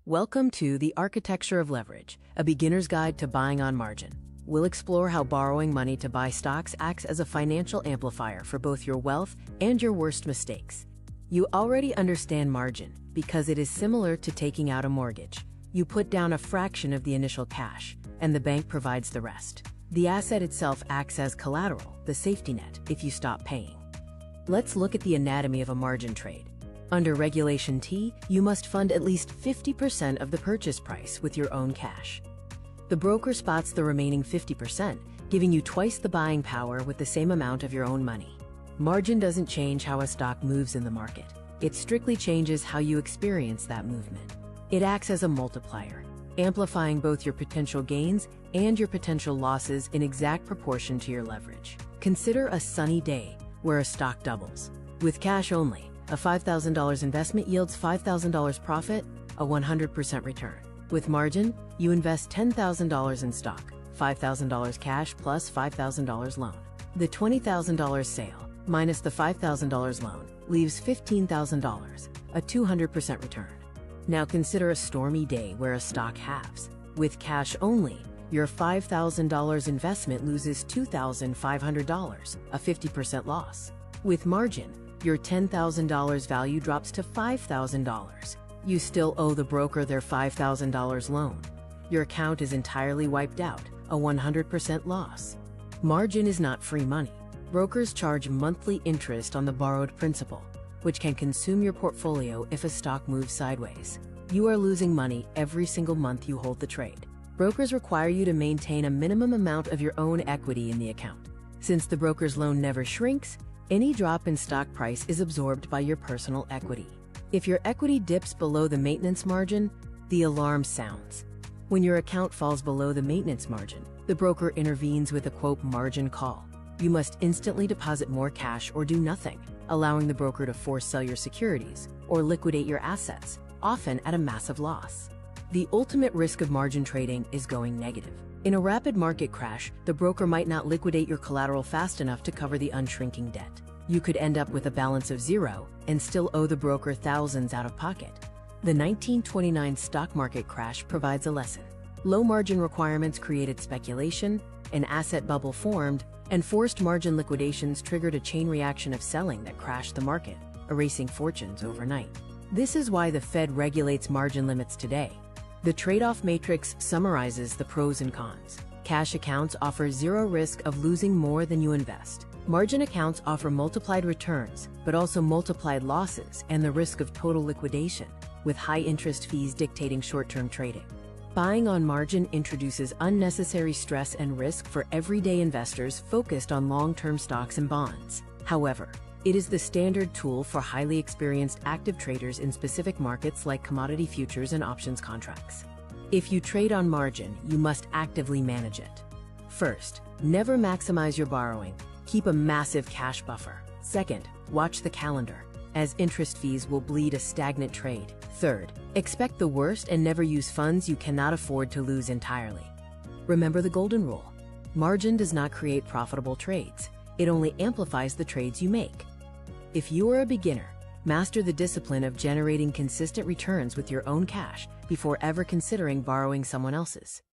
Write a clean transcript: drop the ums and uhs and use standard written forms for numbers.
Welcome to The Architecture of Leverage, a beginner's guide to buying on margin. We'll explore how borrowing money to buy stocks acts as a financial amplifier for both your wealth and your worst mistakes. You already understand margin because it is similar to taking out a mortgage. You put down a fraction of the initial cash, and the bank provides the rest. The asset itself acts as collateral, the safety net, if you stop paying. Let's look at the anatomy of a margin trade. Under Regulation T, you must fund at least 50% of the purchase price with your own cash. The broker spots the remaining 50%, giving you twice the buying power with the same amount of your own money. Margin doesn't change how a stock moves in the market. It strictly changes how you experience that movement. It acts as a multiplier, amplifying both your potential gains and your potential losses in exact proportion to your leverage. Consider a sunny day where a stock doubles. With cash only, a $5,000 investment yields $5,000 profit, a 100% return. With margin, you invest $10,000 in stock, $5,000 cash plus $5,000 loan. The $20,000 sale minus the $5,000 loan leaves $15,000, a 200% return. Now consider a stormy day where a stock halves. With cash only, your $5,000 investment loses $2,500, a 50% loss. With margin, your $10,000 value drops to $5,000. You still owe the broker their $5,000 loan. Your account is entirely wiped out, a 100% loss. Margin is not free money. Brokers charge monthly interest on the borrowed principal, which can consume your portfolio if a stock moves sideways. You are losing money every single month you hold the trade. Brokers require you to maintain a minimum amount of your own equity in the account. Since the broker's loan never shrinks, any drop in stock price is absorbed by your personal equity. If your equity dips below the maintenance margin, the alarm sounds. When your account falls below the maintenance margin, the broker intervenes with a quote margin call. You must instantly deposit more cash or do nothing, allowing the broker to force sell your securities or liquidate your assets, often at a massive loss. The ultimate risk of margin trading is going negative. In a rapid market crash, the broker might not liquidate your collateral fast enough to cover the unshrinking debt. You could end up with a balance of zero and still owe the broker thousands out of pocket. The 1929 stock market crash provides a lesson. Low margin requirements created speculation, an asset bubble formed, and forced margin liquidations triggered a chain reaction of selling that crashed the market, erasing fortunes overnight. This is why the Fed regulates margin limits today. The trade-off matrix summarizes the pros and cons. Cash accounts offer zero risk of losing more than you invest. Margin accounts offer multiplied returns, but also multiplied losses and the risk of total liquidation, with high interest fees dictating short-term trading. Buying on margin introduces unnecessary stress and risk for everyday investors focused on long-term stocks and bonds. However, it is the standard tool for highly experienced active traders in specific markets like commodity futures and options contracts. If you trade on margin, you must actively manage it. First, never maximize your borrowing. Keep a massive cash buffer. Second, watch the calendar, as interest fees will bleed a stagnant trade. Third, expect the worst and never use funds you cannot afford to lose entirely. Remember the golden rule. Margin does not create profitable trades. It only amplifies the trades you make. If you are a beginner, master the discipline of generating consistent returns with your own cash before ever considering borrowing someone else's.